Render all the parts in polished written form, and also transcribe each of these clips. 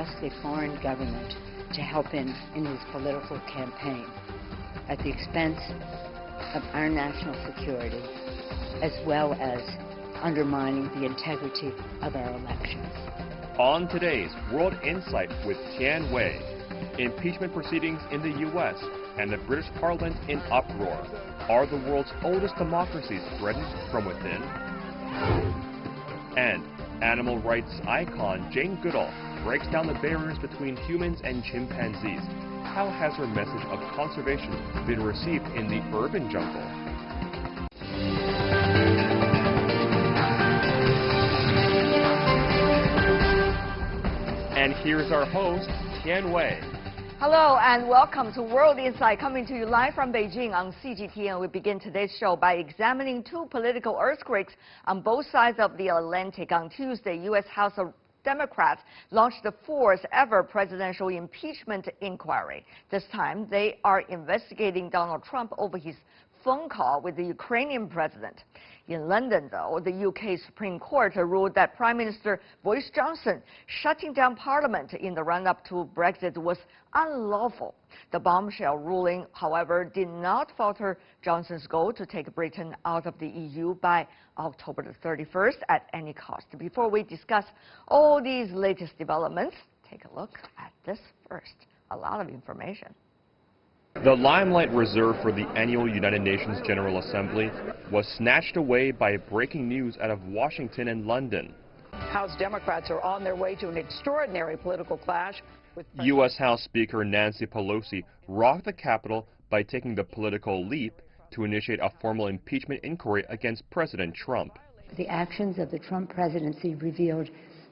ask a foreign government to help him in his political campaign at the expense of our national security, as well as undermining the integrity of our elections. On today's World Insight with Tian Wei, impeachment proceedings in the U.S. and the British Parliament in uproar. Are the world's oldest democracies threatened from within? And animal rights icon Jane Goodall breaks down the barriers between humans and chimpanzees. How has her message of conservation been received in the urban jungle? And here's our host, Tian Wei. Hello and welcome to World Insight, coming to you live from Beijing on CGTN. We begin today's show by examining two political earthquakes on both sides of the Atlantic. On Tuesday, U.S. House of Democrats launched the fourth ever presidential impeachment inquiry. This time, they are investigating Donald Trump over his phone call with the Ukrainian president. In London, though, the UK Supreme Court ruled that Prime Minister Boris Johnson shutting down Parliament in the run-up to Brexit was unlawful. The bombshell ruling, however, did not falter Johnson's goal to take Britain out of the EU by October the 31st at any cost. Before we discuss all these latest developments, take a look at this first. A lot of information. The limelight reserved for the annual United Nations General Assembly was snatched away by breaking news out of Washington and London. House Democrats are on their way to an extraordinary political clash with U.S. House Speaker Nancy Pelosi rocked the Capitol by taking the political leap to initiate a formal impeachment inquiry against President Trump. The actions of the Trump presidency revealed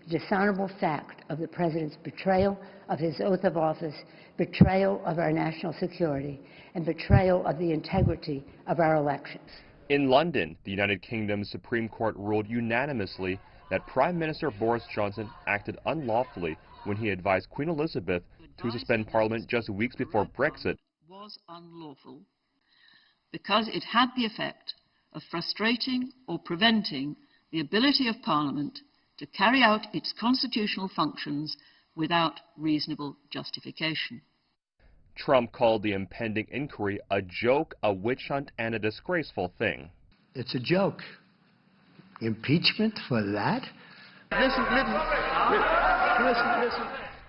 the dishonorable fact of the president's betrayal of his oath of office, betrayal of our national security, and betrayal of the integrity of our elections. In London, the United Kingdom's Supreme Court ruled unanimously that Prime Minister Boris Johnson acted unlawfully when he advised Queen Elizabeth to suspend Parliament just weeks before Brexit. Was unlawful because it had the effect of frustrating or preventing the ability of Parliament to carry out its constitutional functions without reasonable justification. Trump called the impending inquiry a joke, a witch hunt, and a disgraceful thing. It's a joke. Impeachment for that? Listen.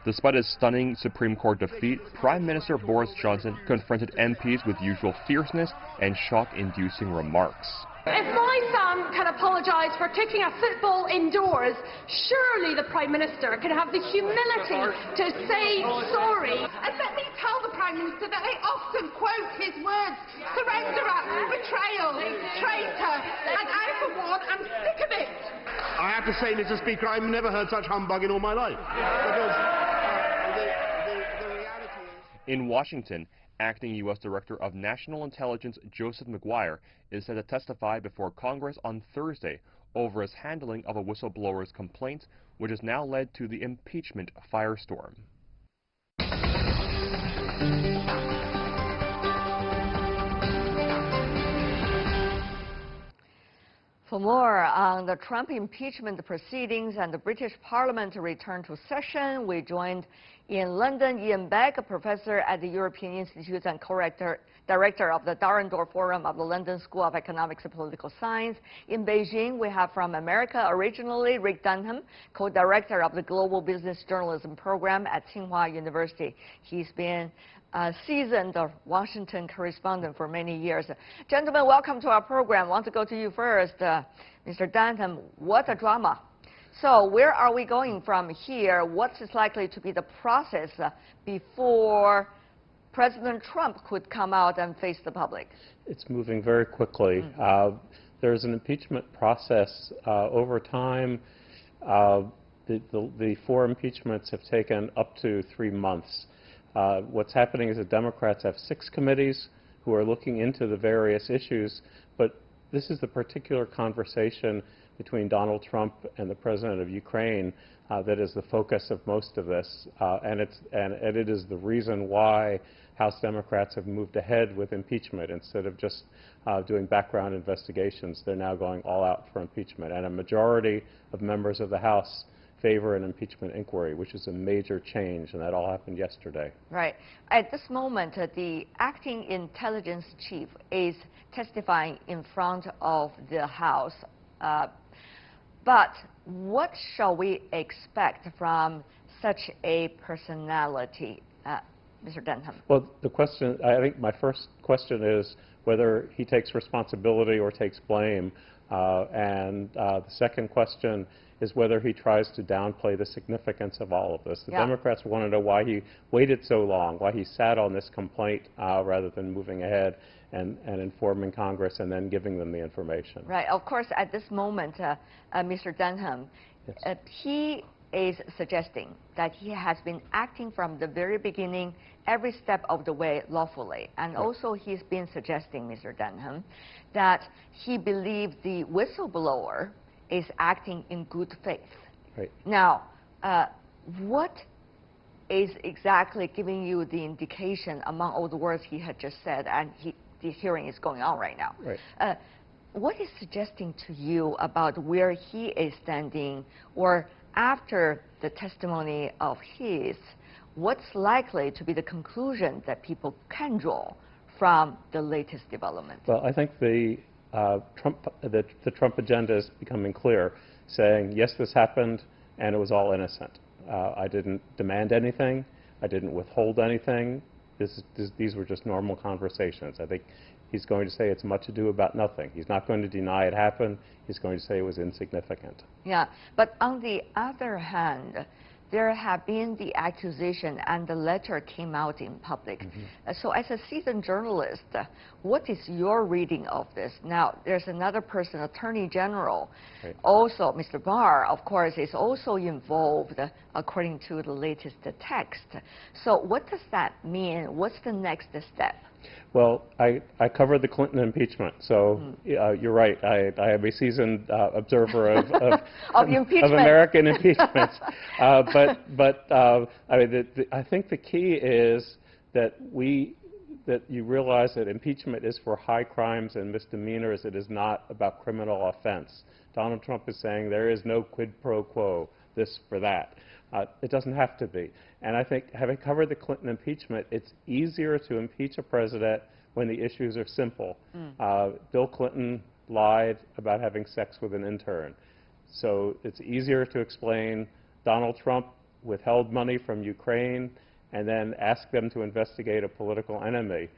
Despite his stunning Supreme Court defeat, Prime Minister Boris Johnson confronted MPs with usual fierceness and shock-inducing remarks. If my son can apologise for kicking a football indoors, surely the Prime Minister can have the humility to say sorry. And let me tell the Prime Minister that I often quote his words: surrender act, betrayal, traitor, and I, for one, am sick of it. I have to say, Mr. Speaker, I've never heard such humbug in all my life. Because the reality is... In Washington, Acting U.S. Director of National Intelligence Joseph McGuire is set to testify before Congress on Thursday over his handling of a whistleblower's complaint, which has now led to the impeachment firestorm. For more on the Trump impeachment proceedings and the British Parliament return to session, we joined in London Ian Beck, a professor at the European Institute and director of the Darendorf Forum of the London School of Economics and Political Science. In Beijing, we have from America originally Rick Dunham, co-director of the Global Business Journalism Program at Tsinghua University. He's been a seasoned Washington correspondent for many years. Gentlemen, welcome to our program. I want to go to you first. Mr. Dunham, what a drama. So where are we going from here? What is likely to be the process before President Trump could come out and face the public? It's moving very quickly. There's an impeachment process over time. The four impeachments have taken up to 3 months. What's happening is the Democrats have 6 committees who are looking into the various issues, but this is the particular conversation between Donald Trump and the president of Ukraine that is the focus of most of this, and it is the reason why House Democrats have moved ahead with impeachment. Instead of just doing background investigations, they're now going all out for impeachment, and a majority of members of the House favor an impeachment inquiry, which is a major change, and that all happened yesterday. Right. At this moment, the acting intelligence chief is testifying in front of the House. But what shall we expect from such a personality, Mr. Denham? Well, the question, I think my first question is whether he takes responsibility or takes blame. The second question is whether he tries to downplay the significance of all of this. The Democrats want to know why he waited so long, why he sat on this complaint rather than moving ahead and informing Congress and then giving them the information. Right. Of course, at this moment, Mr. Denham, yes. He is suggesting that he has been acting from the very beginning, every step of the way lawfully. And also he's been suggesting, Mr. Denham, that he believes the whistleblower is acting in good faith. Right. Now, what is exactly giving you the indication among all the words he had just said, and the hearing is going on right now? Right. What is suggesting to you about where he is standing, or after the testimony of his, what's likely to be the conclusion that people can draw from the latest development? Well, I think the Trump agenda is becoming clear, saying, yes, this happened, and it was all innocent. I didn't demand anything. I didn't withhold anything. These were just normal conversations. I think he's going to say it's much ado about nothing. He's not going to deny it happened. He's going to say it was insignificant. Yeah, but on the other hand, there have been the accusation and the letter came out in public. So as a seasoned journalist, what is your reading of this? Now, there's another person, Attorney General, also, Mr. Barr, of course, is also involved according to the latest text. So what does that mean? What's the next step? Well, I covered the Clinton impeachment, so you're right. I am a seasoned observer of American impeachments. I mean, I think the key is that you realize that impeachment is for high crimes and misdemeanors. It is not about criminal offense. Donald Trump is saying there is no quid pro quo, this for that. It doesn't have to be. And I think, having covered the Clinton impeachment, it's easier to impeach a president when the issues are simple. Bill Clinton lied about having sex with an intern. So it's easier to explain Donald Trump withheld money from Ukraine and then asked them to investigate a political enemy.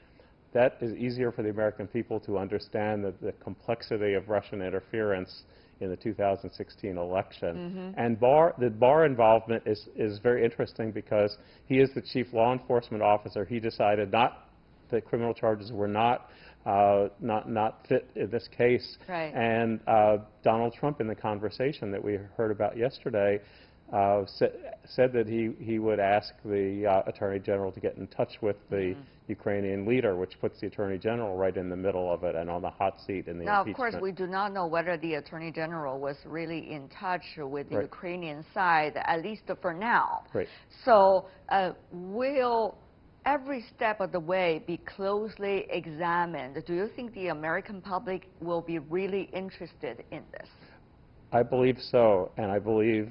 That is easier for the American people to understand the complexity of Russian interference in the 2016 election. And the Barr involvement is very interesting because he is the chief law enforcement officer. He decided that criminal charges were not fit in this case. Right. And Donald Trump, in the conversation that we heard about yesterday, said that he would ask the Attorney General to get in touch with the Ukrainian leader, which puts the Attorney General right in the middle of it and on the hot seat in the now, impeachment. of course, we do not know whether the Attorney General was really in touch with the Ukrainian side, at least for now. Right. So will every step of the way be closely examined? Do you think the American public will be really interested in this? I believe so, and I believe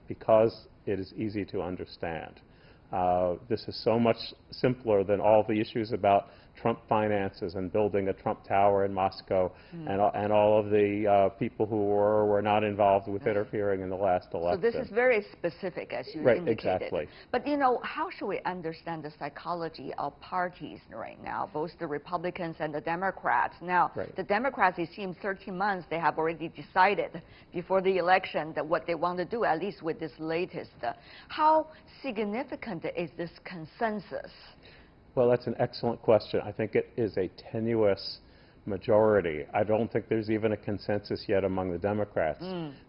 because it is easy to understand. This is so much simpler than all the issues about Trump finances and building a Trump Tower in Moscow and all of the people who were or were not involved with interfering in the last election. So this is very specific, as you indicated. Exactly. But, you know, how should we understand the psychology of parties right now, both the Republicans and the Democrats? Now, the Democrats, it seems 13 months, they have already decided before the election that what they want to do, at least with this latest. How significant is this consensus? Well, that's an excellent question. I think it is a tenuous majority. I don't think there's even a consensus yet among the Democrats.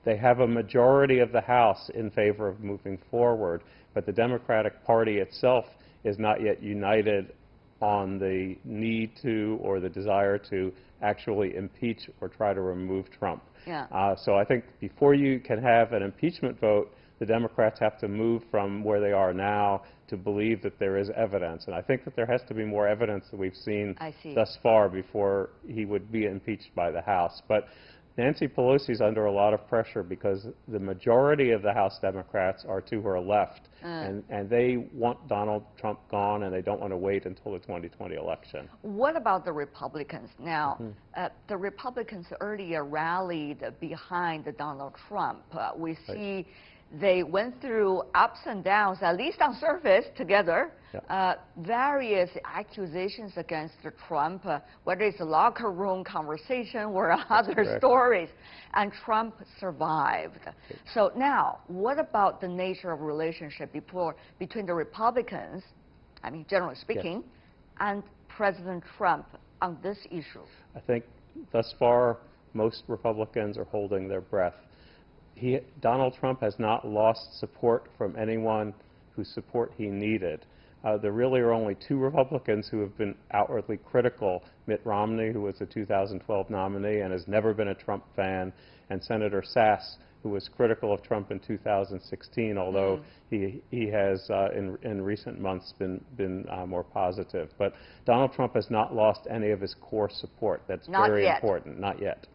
They have a majority of the House in favor of moving forward, but the Democratic Party itself is not yet united on the need to or the desire to actually impeach or try to remove Trump. So I think before you can have an impeachment vote, the Democrats have to move from where they are now to believe that there is evidence. And I think that there has to be more evidence that we've seen thus far before he would be impeached by the House. But Nancy Pelosi's under a lot of pressure because the majority of the House Democrats are to her left, and they want Donald Trump gone, and they don't want to wait until the 2020 election. What about the Republicans? Now, the Republicans earlier rallied behind Donald Trump. We see they went through ups and downs, at least on surface, together. Various accusations against Trump, whether it's a locker room conversation or other stories, and Trump survived. So now, what about the nature of relationship between the Republicans, I mean, generally speaking, and President Trump on this issue? I think thus far, most Republicans are holding their breath. Donald Trump has not lost support from anyone whose support he needed. There really are only two Republicans who have been outwardly critical: Mitt Romney, who was the 2012 nominee and has never been a Trump fan, and Senator Sass, who was critical of Trump in 2016, although he has in recent months been more positive. But Donald Trump has not lost any of his core support. That's very important. Not yet.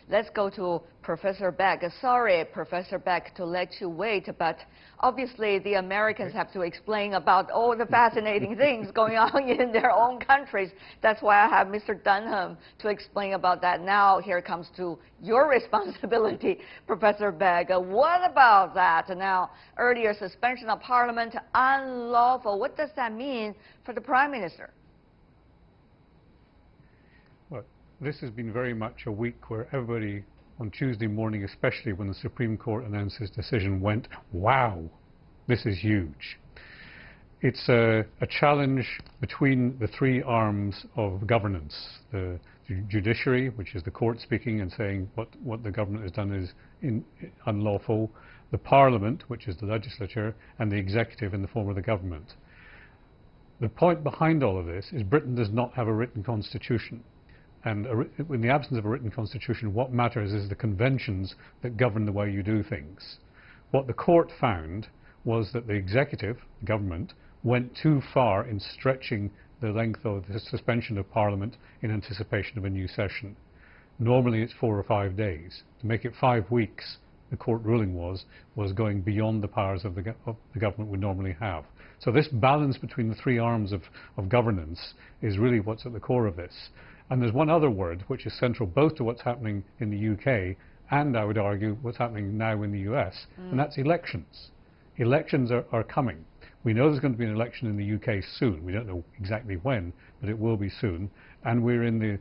Let's go to Professor Beck. Sorry, Professor Beck, to let you wait, but obviously the Americans have to explain about all the fascinating things going on in their own countries. That's why I have Mr. Dunham to explain about that. Now here comes to your responsibility, Professor Beck. What about that? Now, earlier suspension of Parliament unlawful. What does that mean for the Prime Minister? Well, this has been very much a week where everybody on Tuesday morning, especially when the Supreme Court announced his decision, went, wow, this is huge. It's a challenge between the three arms of governance: the judiciary, which is the court speaking and saying what the government has done is unlawful; the Parliament, which is the legislature; and the executive in the form of the government. The point behind all of this is Britain does not have a written constitution. And in the absence of a written constitution, what matters is the conventions that govern the way you do things. What the court found was that the executive, the government, went too far in stretching the length of the suspension of Parliament in anticipation of a new session. Normally it's 4 or 5 days. To make it 5 weeks, the court ruling was going beyond the powers of the government would normally have. So this balance between the three arms of governance is really what's at the core of this. And there's one other word which is central both to what's happening in the UK and, I would argue, what's happening now in the US, and that's elections. Elections are coming. We know there's going to be an election in the UK soon. We don't know exactly when, but it will be soon. And we're in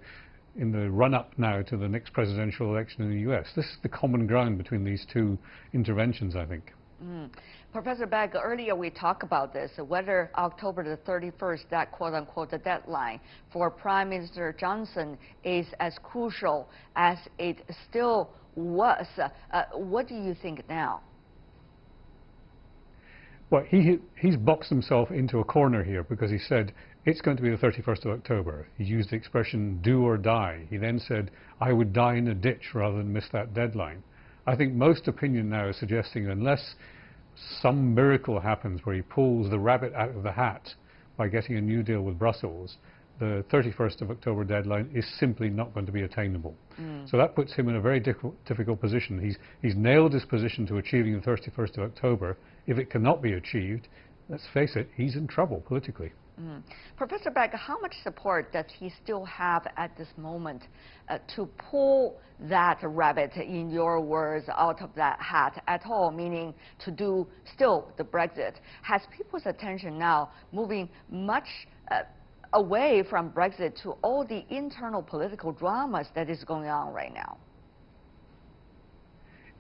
the run-up now to the next presidential election in the US. This is the common ground between these two interventions, I think. Professor Beck, earlier we talked about this, whether October the 31st, that quote-unquote the deadline for Prime Minister Johnson is as crucial as it still was. What do you think now? Well, he's boxed himself into a corner here because he said it's going to be the 31st of October. He used the expression do or die. He then said, I would die in a ditch rather than miss that deadline. I think most opinion now is suggesting that unless some miracle happens where he pulls the rabbit out of the hat by getting a new deal with Brussels, the 31st of October deadline is simply not going to be attainable. So that puts him in a very difficult position. He's nailed his position to achieving the 31st of October. If it cannot be achieved, let's face it, he's in trouble politically. Professor Beck, how much support does he still have at this moment to pull that rabbit, in your words, out of that hat at all, meaning to do still the Brexit? Has people's attention now moving much away from Brexit to all the internal political dramas that is going on right now?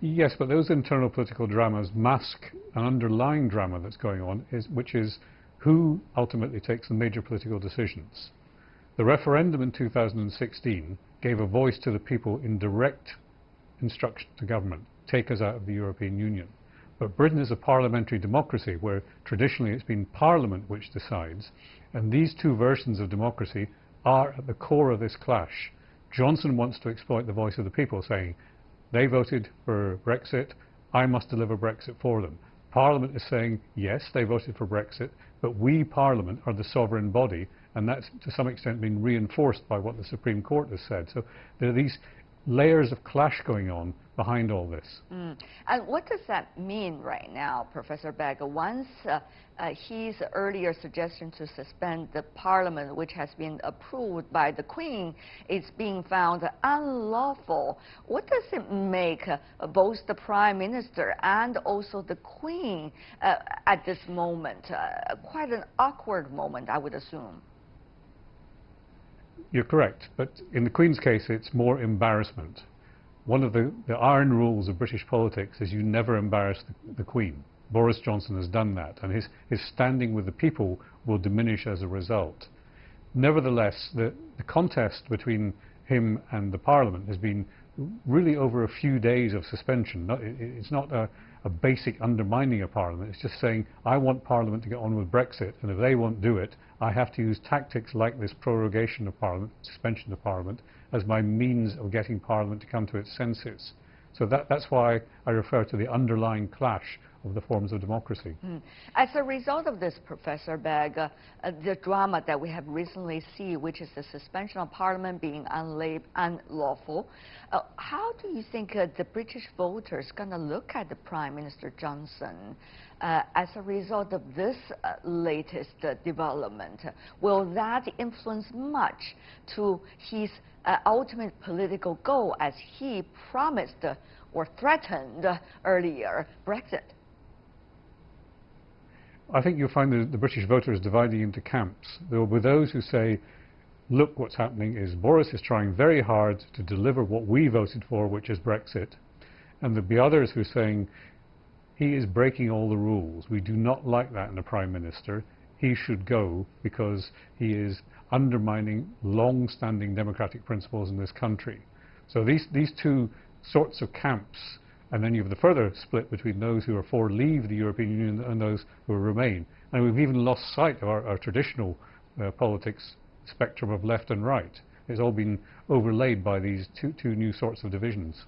Yes, but those internal political dramas mask an underlying drama that's going on, which is who ultimately takes the major political decisions. The referendum in 2016 gave a voice to the people in direct instruction to government: take us out of the European Union. But Britain is a parliamentary democracy where traditionally it's been Parliament which decides, and these two versions of democracy are at the core of this clash. Johnson wants to exploit the voice of the people, saying they voted for Brexit, I must deliver Brexit for them. Parliament is saying, yes, they voted for Brexit, but we, Parliament, are the sovereign body, and that's to some extent been reinforced by what the Supreme Court has said. So there are these layers of clash going on behind all this. And what does that mean right now, Professor Begg? Once his earlier suggestion to suspend the parliament, which has been approved by the Queen, is being found unlawful. What does it make both the Prime Minister and also the Queen at this moment? Quite an awkward moment, I would assume. You're correct, but in the Queen's case, it's more embarrassment. One of the iron rules of British politics is you never embarrass the Queen. Boris Johnson has done that, and his standing with the people will diminish as a result. Nevertheless, the contest between him and the Parliament has been really over a few days of suspension. It's not a basic undermining of Parliament. It's just saying, I want Parliament to get on with Brexit, and if they won't do it, I have to use tactics like this prorogation of Parliament, suspension of Parliament, as my means of getting Parliament to come to its senses. So that's why I refer to the underlying clash of the forms of democracy. As a result of this, Professor Begg, the drama that we have recently seen, which is the suspension of Parliament being unlawful, how do you think the British voters are going to look at the Prime Minister Johnson as a result of this latest development? Will that influence much to his ultimate political goal as he promised or threatened earlier, Brexit? I think you'll find the British voters dividing into camps. There will be those who say, look, what's happening is Boris is trying very hard to deliver what we voted for, which is Brexit. And there'll be others who are saying, he is breaking all the rules. We do not like that in a Prime Minister. He should go because he is undermining long-standing democratic principles in this country. So these two sorts of camps, and then you have the further split between those who are for leave the European Union and those who remain. And we've even lost sight of our traditional politics spectrum of left and right. It's all been overlaid by these two new sorts of divisions.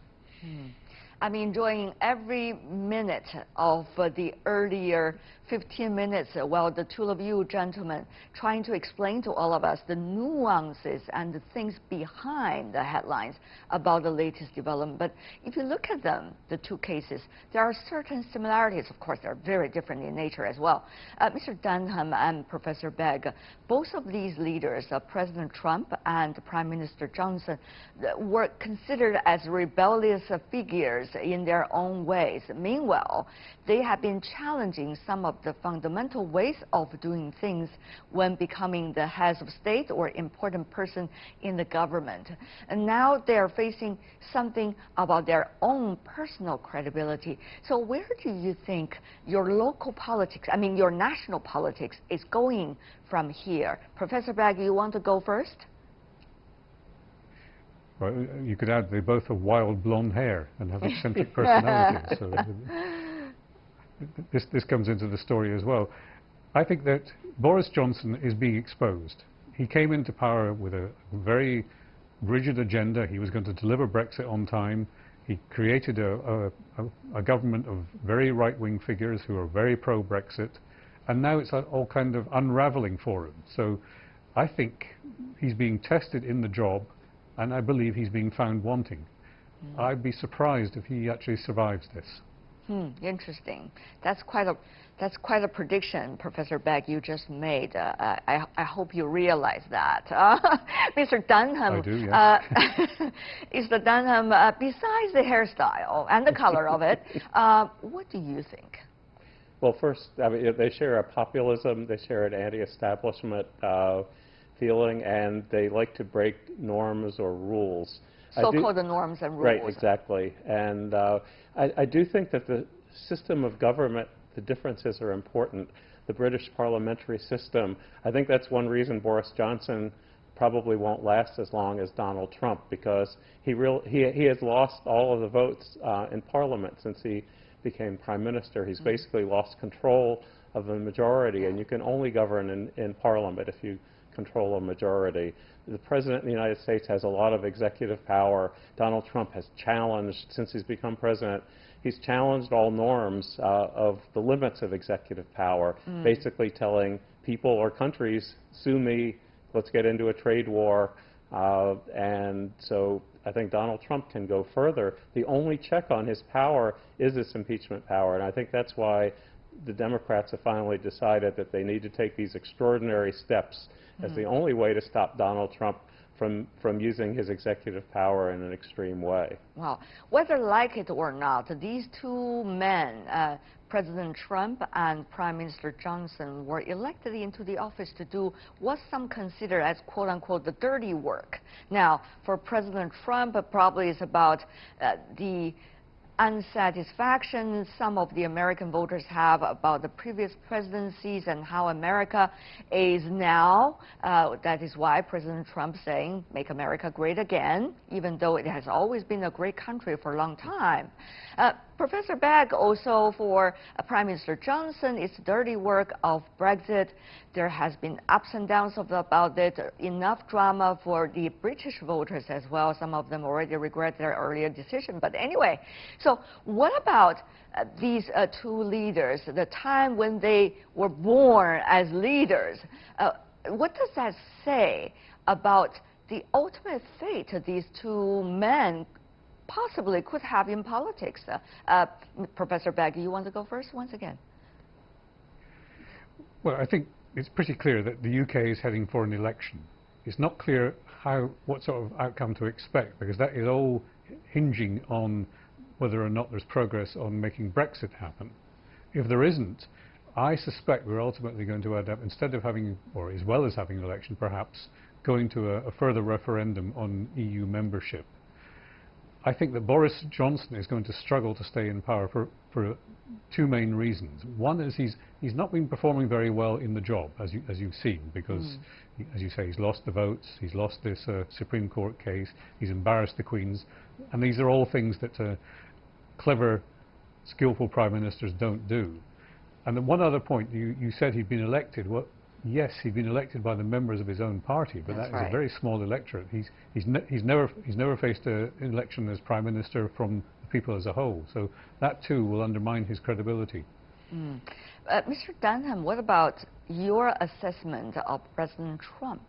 I'm enjoying every minute of the earlier 15 minutes while the two of you gentlemen trying to explain to all of us the nuances and the things behind the headlines about the latest development. But if you look at them, the two cases, there are certain similarities. Of course, they're very different in nature as well. Mr. Dunham and Professor Begg, both of these leaders, President Trump and Prime Minister Johnson, were considered as rebellious figures in their own ways. Meanwhile, they have been challenging some of the fundamental ways of doing things when becoming the heads of state or important person in the government. And now they are facing something about their own personal credibility. So where do you think your local politics, I mean your national politics, is going from here? Professor Begg, you want to go first? Well, you could add they both have wild blonde hair and have eccentric personalities. So this comes into the story as well. I think that Boris Johnson is being exposed. He came into power with a very rigid agenda. He was going to deliver Brexit on time. He created a government of very right-wing figures who are very pro-Brexit. And now it's all kind of unraveling for him. So I think he's being tested in the job, and I believe he's being found wanting. I'd be surprised if he actually survives this. Interesting. That's quite a prediction, Professor Begg, you just made. I hope you realize that. Mr. Dunham, I do, yes. Mr. Dunham, besides the hairstyle and the color of it, what do you think? Well, first, I mean, they share a populism, they share an anti-establishment feeling, and they like to break norms or rules. So-called norms and rules. Right, exactly. And I do think that the system of government, the differences are important. The British parliamentary system, I think that's one reason Boris Johnson probably won't last as long as Donald Trump, because he has lost all of the votes in Parliament since he became Prime Minister. He's basically lost control of the majority, and you can only govern in Parliament if you control a majority. The President of the United States has a lot of executive power. Donald Trump has challenged, since he's become President, he's challenged all norms of the limits of executive power, basically telling people or countries, sue me, let's get into a trade war. And so I think Donald Trump can go further. The only check on his power is this impeachment power, and I think that's why the Democrats have finally decided that they need to take these extraordinary steps as the only way to stop Donald Trump from using his executive power in an extreme way. Well, whether like it or not, these two men, President Trump and Prime Minister Johnson, were elected into the office to do what some consider as quote-unquote the dirty work. Now, for President Trump, it probably is about the unsatisfaction some of the American voters have about the previous presidencies and how America is now. That is why President Trump saying, make America great again, even though it has always been a great country for a long time. Professor Begg, also for Prime Minister Johnson, it's dirty work of Brexit. There has been ups and downs about it, enough drama for the British voters as well. Some of them already regret their earlier decision. But anyway, so what about these two leaders, the time when they were born as leaders? What does that say about the ultimate fate of these two men possibly could have in politics? Professor Begg, you want to go first once again? Well, I think it's pretty clear that the UK is heading for an election. It's not clear what sort of outcome to expect, because that is all hinging on whether or not there's progress on making Brexit happen. If there isn't, I suspect we're ultimately going to end up, instead of having, or as well as having an election perhaps, going to a further referendum on EU membership. I think that Boris Johnson is going to struggle to stay in power for two main reasons. One is he's not been performing very well in the job, as you've seen, because, as you say, he's lost the votes, he's lost this Supreme Court case, he's embarrassed the Queens, and these are all things that clever, skillful prime ministers don't do. And then one other point, you said he'd been elected. Well, yes, he'd been elected by the members of his own party, but that is a very small electorate. He's never faced an election as prime minister from the people as a whole. So that too will undermine his credibility. Mr. Dunham, what about your assessment of President Trump?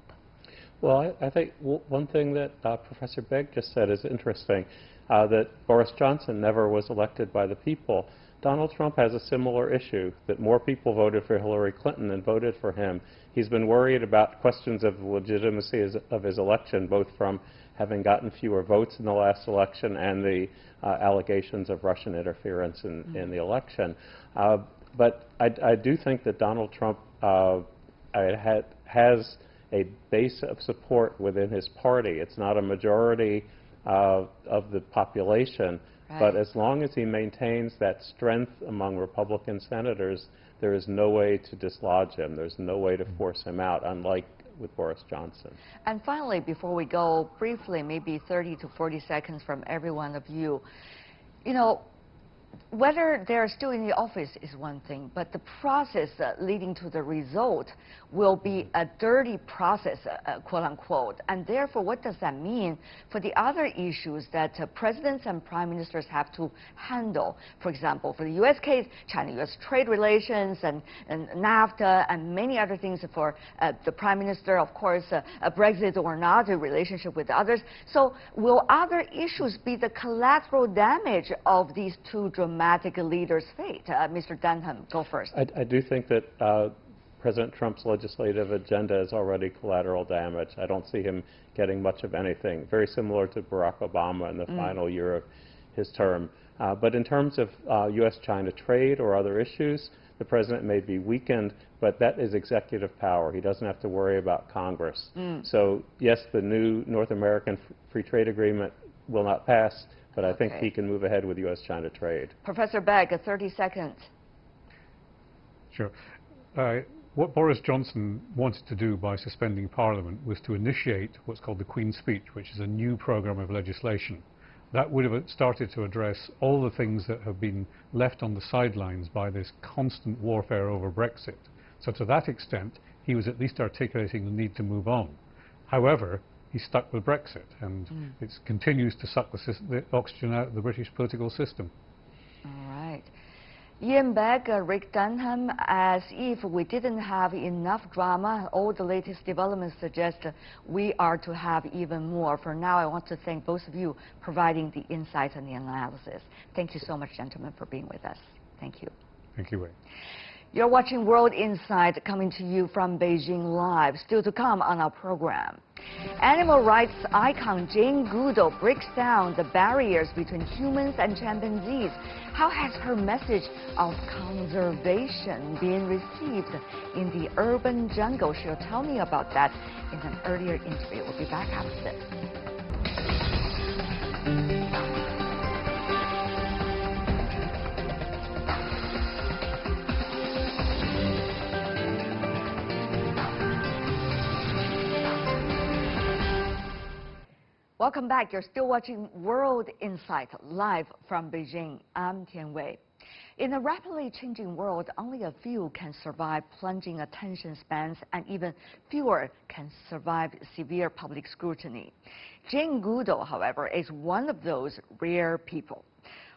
Well, I think one thing that Professor Begg just said is interesting, that Boris Johnson never was elected by the people. Donald Trump has a similar issue, that more people voted for Hillary Clinton than voted for him. He's been worried about questions of the legitimacy of his election, both from having gotten fewer votes in the last election and the allegations of Russian interference in the election. But I do think that Donald Trump has a base of support within his party. It's not a majority of the population. But as long as he maintains that strength among Republican senators, there is no way to dislodge him. There's no way to force him out, unlike with Boris Johnson. And finally, before we go, briefly, maybe 30 to 40 seconds from every one of you, you know, whether they're still in the office is one thing, but the process leading to the result will be a dirty process, quote unquote. And therefore, what does that mean for the other issues that presidents and prime ministers have to handle? For example, for the U.S. case, China-U.S. trade relations and NAFTA and many other things for the prime minister, of course, Brexit or not, a relationship with others. So will other issues be the collateral damage of these two dramatic leaders' fate? Mr. Dunham, go first. I do think that President Trump's legislative agenda is already collateral damage. I don't see him getting much of anything. Very similar to Barack Obama in the final year of his term. But in terms of U.S.-China trade or other issues, the president may be weakened, but that is executive power. He doesn't have to worry about Congress. So yes, the new North American Free Trade Agreement will not pass, but I think he can move ahead with U.S.-China trade. Professor Begg, 30 seconds. Sure. What Boris Johnson wanted to do by suspending Parliament was to initiate what's called the Queen's Speech, which is a new programme of legislation. That would have started to address all the things that have been left on the sidelines by this constant warfare over Brexit. So to that extent, he was at least articulating the need to move on. However, he's stuck with Brexit, and it continues to suck the oxygen out of the British political system. All right. Ian Beck, Rick Dunham, as if we didn't have enough drama, all the latest developments suggest we are to have even more. For now, I want to thank both of you providing the insights and the analysis. Thank you so much, gentlemen, for being with us. Thank you. Thank you, Wei. You're watching World Insight, coming to you from Beijing Live. Still to come on our program. Animal rights icon Jane Goodall breaks down the barriers between humans and chimpanzees. How has her message of conservation been received in the urban jungle? She'll tell me about that in an earlier interview. We'll be back after this. Welcome back. You're still watching World Insight live from Beijing. I'm Tian Wei. In a rapidly changing world, only a few can survive plunging attention spans, and even fewer can survive severe public scrutiny. Jane Goodall, however, is one of those rare people.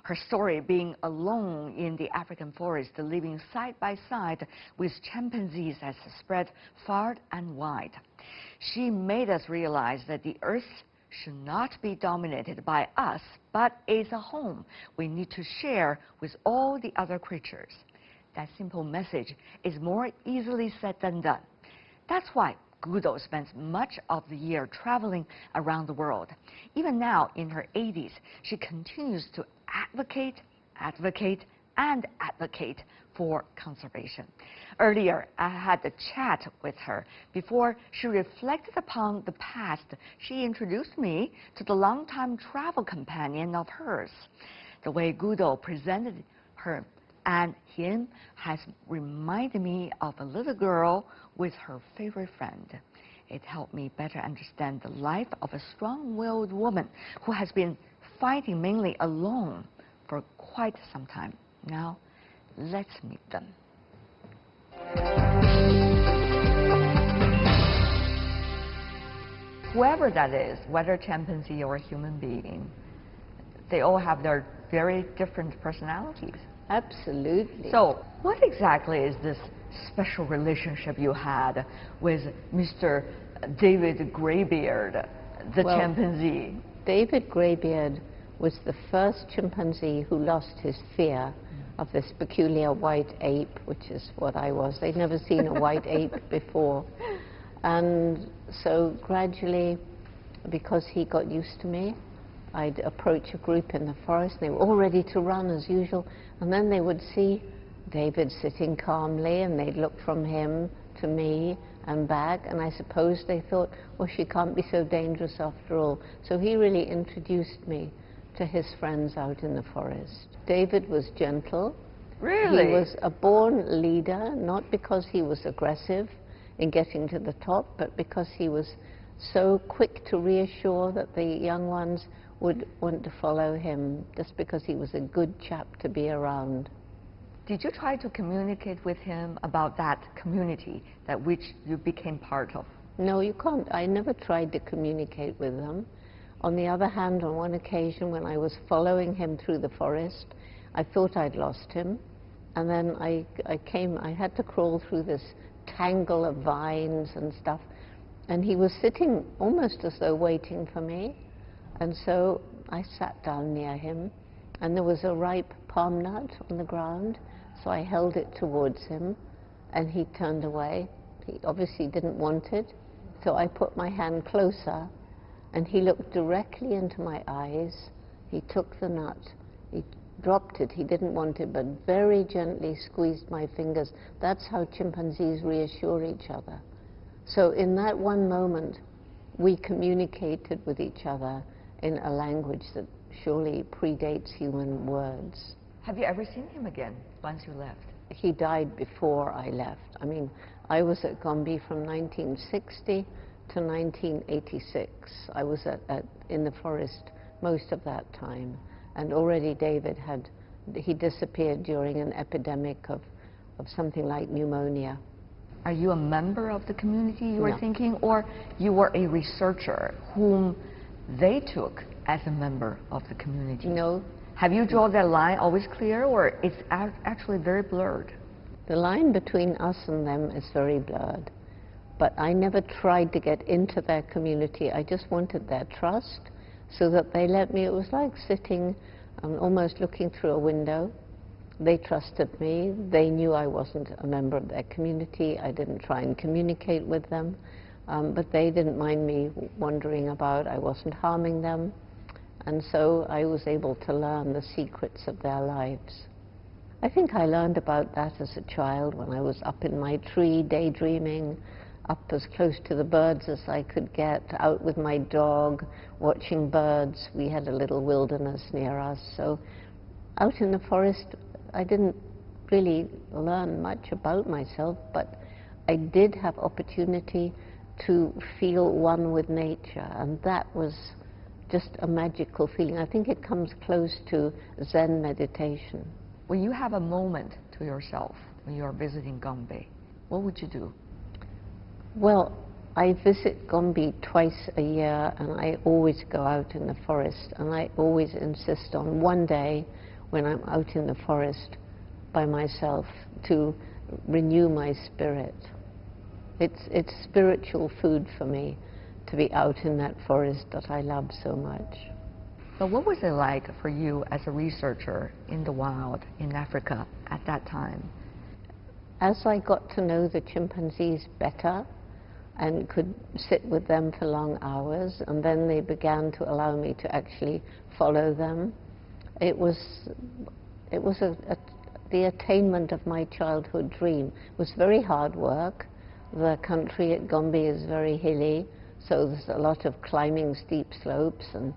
Her story, being alone in the African forest, living side by side with chimpanzees, has spread far and wide. She made us realize that the Earth should not be dominated by us, but is a home we need to share with all the other creatures. That simple message is more easily said than done. That's why Goodall spends much of the year traveling around the world. Even now, in her 80s, she continues to advocate for conservation. Earlier, I had a chat with her. Before she reflected upon the past, she introduced me to the longtime travel companion of hers. The way Goodall presented her and him has reminded me of a little girl with her favorite friend. It helped me better understand the life of a strong-willed woman who has been fighting mainly alone for quite some time. Now, let's meet them. Whoever that is, whether chimpanzee or human being, they all have their very different personalities. Absolutely. So, what exactly is this special relationship you had with Mr. David Greybeard, the chimpanzee? David Greybeard was the first chimpanzee who lost his fear of this peculiar white ape, which is what I was. They'd never seen a white ape before. And so gradually, because he got used to me, I'd approach a group in the forest, and they were all ready to run as usual, and then they would see David sitting calmly, and they'd look from him to me and back, and I suppose they thought, well, she can't be so dangerous after all. So he really introduced me to his friends out in the forest. David was gentle. Really? He was a born leader, not because he was aggressive in getting to the top, but because he was so quick to reassure that the young ones would want to follow him, just because he was a good chap to be around. Did you try to communicate with him about that community that which you became part of? No, you can't. I never tried to communicate with them. On the other hand, on one occasion when I was following him through the forest, I thought I'd lost him, and then I had to crawl through this tangle of vines and stuff, and he was sitting almost as though waiting for me, and so I sat down near him, and there was a ripe palm nut on the ground, so I held it towards him, and he turned away. He obviously didn't want it, so I put my hand closer, and he looked directly into my eyes. He took the nut, he dropped it, he didn't want it, but very gently squeezed my fingers. That's how chimpanzees reassure each other. So in that one moment, we communicated with each other in a language that surely predates human words. Have you ever seen him again once you left? He died before I left. I mean, I was at Gombe from 1960 to 1986. I was in the forest most of that time, and already David he disappeared during an epidemic of something like pneumonia. Are you a member of the community you were No. thinking, or you were a researcher whom they took as a member of the community? No, Have you drawn that line always clear, or it's actually very blurred? The line between us and them is very blurred. But I never tried to get into their community. I just wanted their trust so that they let me. It was like sitting and almost looking through a window. They trusted me. They knew I wasn't a member of their community. I didn't try and communicate with them. But they didn't mind me wandering about. I wasn't harming them. And so I was able to learn the secrets of their lives. I think I learned about that as a child when I was up in my tree daydreaming, up as close to the birds as I could get, out with my dog, watching birds. We had a little wilderness near us. So out in the forest, I didn't really learn much about myself, but I did have opportunity to feel one with nature, and that was just a magical feeling. I think it comes close to Zen meditation. When you have a moment to yourself when you're visiting Gombe, what would you do? Well, I visit Gombe twice a year, and I always go out in the forest, and I always insist on one day when I'm out in the forest by myself to renew my spirit. It's spiritual food for me to be out in that forest that I love so much. But what was it like for you as a researcher in the wild in Africa at that time? As I got to know the chimpanzees better and could sit with them for long hours, and then they began to allow me to actually follow them, it was the attainment of my childhood dream. It was very hard work. The country at Gombe is very hilly, so there's a lot of climbing steep slopes and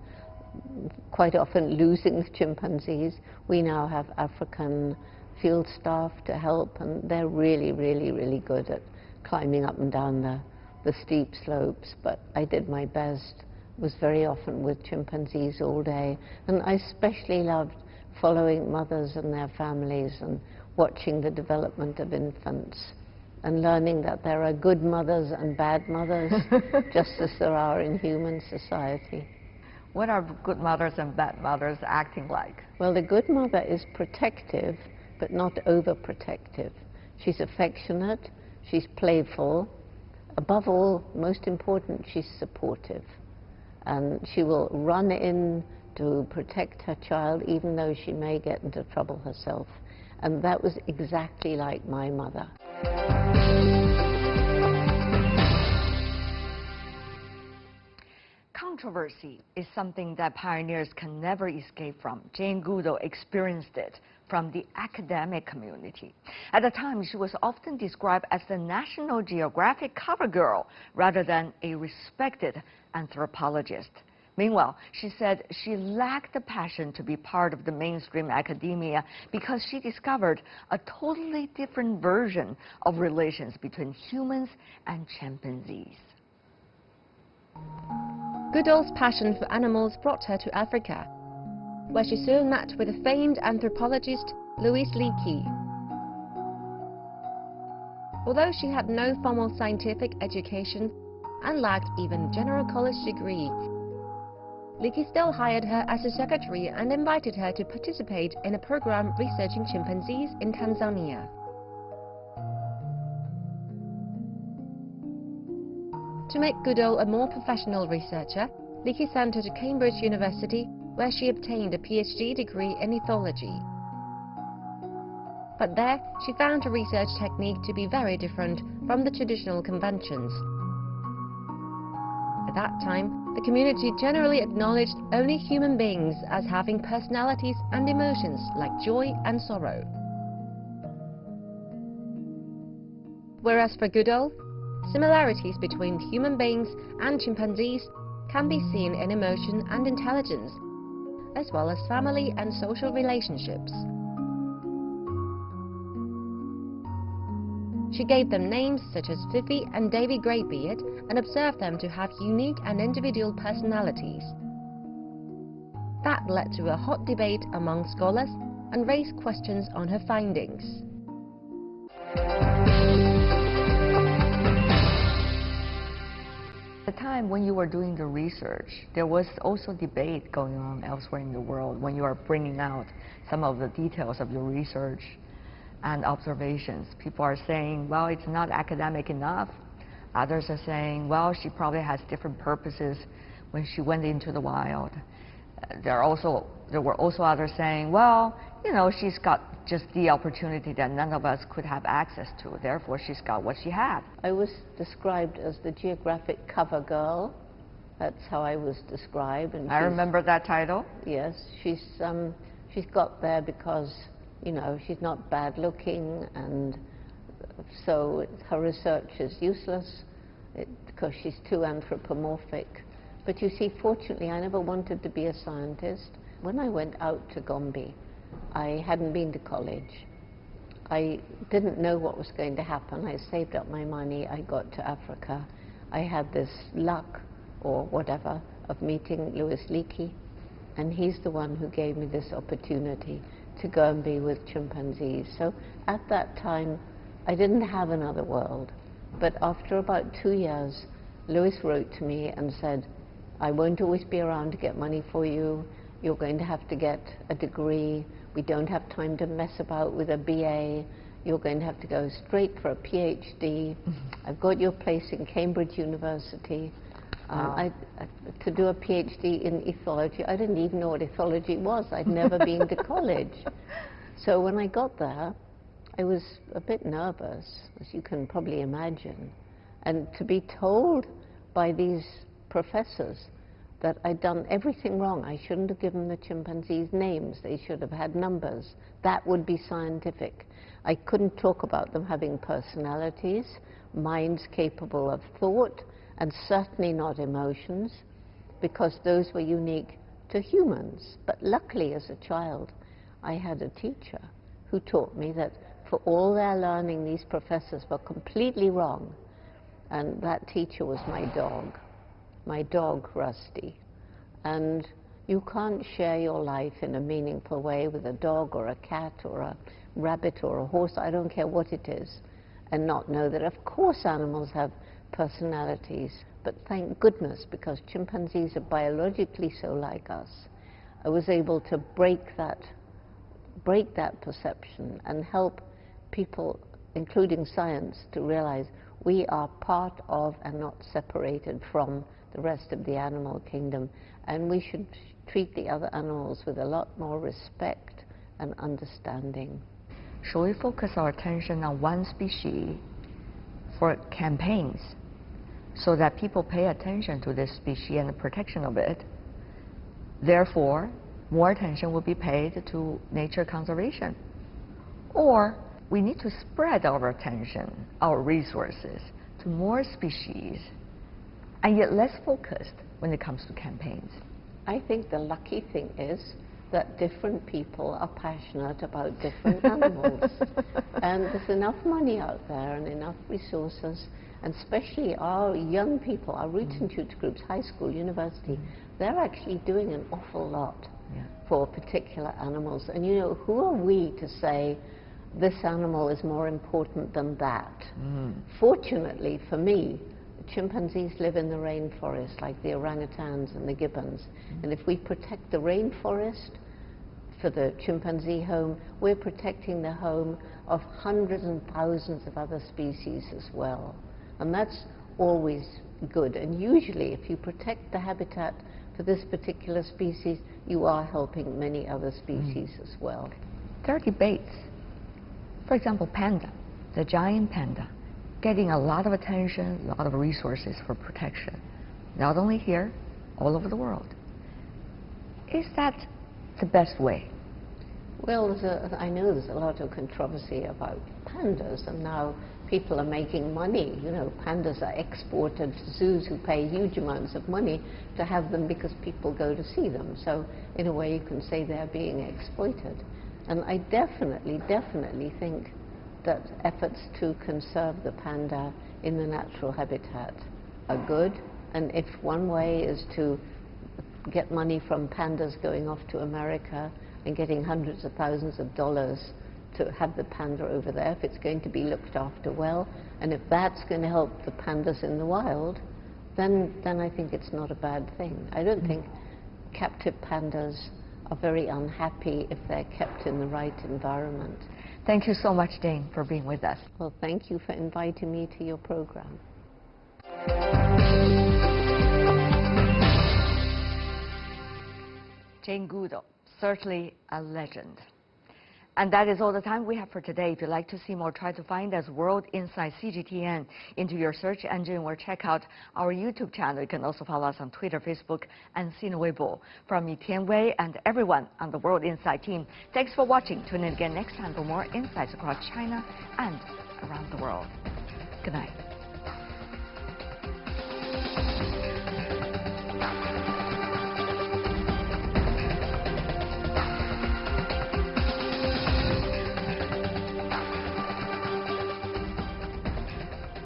quite often losing the chimpanzees. We now have African field staff to help, and they're really, really, really good at climbing up and down the steep slopes. But I did my best, was very often with chimpanzees all day, and I especially loved following mothers and their families and watching the development of infants and learning that there are good mothers and bad mothers, just as there are in human society. What are good mothers and bad mothers acting like? Well, the good mother is protective, but not overprotective. She's affectionate, she's playful. Above all, most important, she's supportive. And she will run in to protect her child, even though she may get into trouble herself. And that was exactly like my mother. Controversy is something that pioneers can never escape from. Jane Goodall experienced it from the academic community. At the time, she was often described as the National Geographic cover girl rather than a respected anthropologist. Meanwhile, she said she lacked the passion to be part of the mainstream academia because she discovered a totally different version of relations between humans and chimpanzees. Goodall's passion for animals brought her to Africa, where she soon met with the famed anthropologist Louis Leakey. Although she had no formal scientific education and lacked even a general college degree, Leakey still hired her as a secretary and invited her to participate in a program researching chimpanzees in Tanzania. To make Goodall a more professional researcher, Leakey sent her to Cambridge University, where she obtained a PhD degree in ethology. But there, she found her research technique to be very different from the traditional conventions. At that time, the community generally acknowledged only human beings as having personalities and emotions like joy and sorrow. Whereas for Goodall, similarities between human beings and chimpanzees can be seen in emotion and intelligence, as well as family and social relationships. She gave them names such as Fifi and Davy Greybeard and observed them to have unique and individual personalities. That led to a hot debate among scholars and raised questions on her findings. At the time when you were doing the research, there was also debate going on elsewhere in the world when you are bringing out some of the details of your research and observations. People are saying, well, it's not academic enough. Others are saying, well, she probably has different purposes when she went into the wild. There were also others saying, well, you know, she's got just the opportunity that none of us could have access to. Therefore, she's got what she had. I was described as the geographic cover girl. That's how I was described. And I remember that title. Yes, she's got there because, you know, she's not bad looking, and so her research is useless because she's too anthropomorphic. But you see, fortunately, I never wanted to be a scientist. When I went out to Gombe, I hadn't been to college. I didn't know what was going to happen. I saved up my money. I got to Africa. I had this luck, or whatever, of meeting Louis Leakey, and he's the one who gave me this opportunity to go and be with chimpanzees. So at that time, I didn't have another world. But after about 2 years, Louis wrote to me and said, I won't always be around to get money for you. You're going to have to get a degree. We don't have time to mess about with a BA. You're going to have to go straight for a PhD. I've got your place in Cambridge University. To do a PhD in ethology. I didn't even know what ethology was. I'd never been to college. So when I got there, I was a bit nervous, as you can probably imagine. And to be told by these professors that I'd done everything wrong. I shouldn't have given the chimpanzees names. They should have had numbers. That would be scientific. I couldn't talk about them having personalities, minds capable of thought, and certainly not emotions, because those were unique to humans. But luckily, as a child, I had a teacher who taught me that for all their learning, these professors were completely wrong. And that teacher was my dog, Rusty. And you can't share your life in a meaningful way with a dog or a cat or a rabbit or a horse, I don't care what it is, and not know that, of course, animals have personalities. But thank goodness, because chimpanzees are biologically so like us, I was able to break that perception and help people, including science, to realize we are part of and not separated from the rest of the animal kingdom, and we should treat the other animals with a lot more respect and understanding. Shall we focus our attention on one species for campaigns so that people pay attention to this species and the protection of it? Therefore, more attention will be paid to nature conservation. Or we need to spread our attention, our resources, to more species, and yet less focused when it comes to campaigns. I think the lucky thing is that different people are passionate about different animals. And there's enough money out there and enough resources, and especially our young people, our roots and shoots groups, high school, university, they're actually doing an awful lot for particular animals. And you know, who are we to say this animal is more important than that? Fortunately for me, chimpanzees live in the rainforest like the orangutans and the gibbons. And if we protect the rainforest for the chimpanzee home, we're protecting the home of hundreds and thousands of other species as well. And that's always good. And usually, if you protect the habitat for this particular species, you are helping many other species as well. There are debates. For example, panda, the giant panda, getting a lot of attention, a lot of resources for protection, not only here, all over the world. Is that the best way? Well, I know there's a lot of controversy about pandas, and now people are making money. You know, pandas are exported to zoos who pay huge amounts of money to have them because people go to see them. So in a way, you can say they're being exploited. And I definitely think that efforts to conserve the panda in the natural habitat are good. And if one way is to get money from pandas going off to America and getting hundreds of thousands of dollars to have the panda over there, if it's going to be looked after well, and if that's going to help the pandas in the wild, then I think it's not a bad thing. I don't think captive pandas are very unhappy if they're kept in the right environment. Thank you so much, Jane, for being with us. Well, thank you for inviting me to your program. Jane Goodall, certainly a legend. And that is all the time we have for today. If you'd like to see more, try to find us World Insight CGTN into your search engine or check out our YouTube channel. You can also follow us on Twitter, Facebook, and Sina Weibo. From me, Tian Wei, and everyone on the World Insight team, thanks for watching. Tune in again next time for more insights across China and around the world. Good night.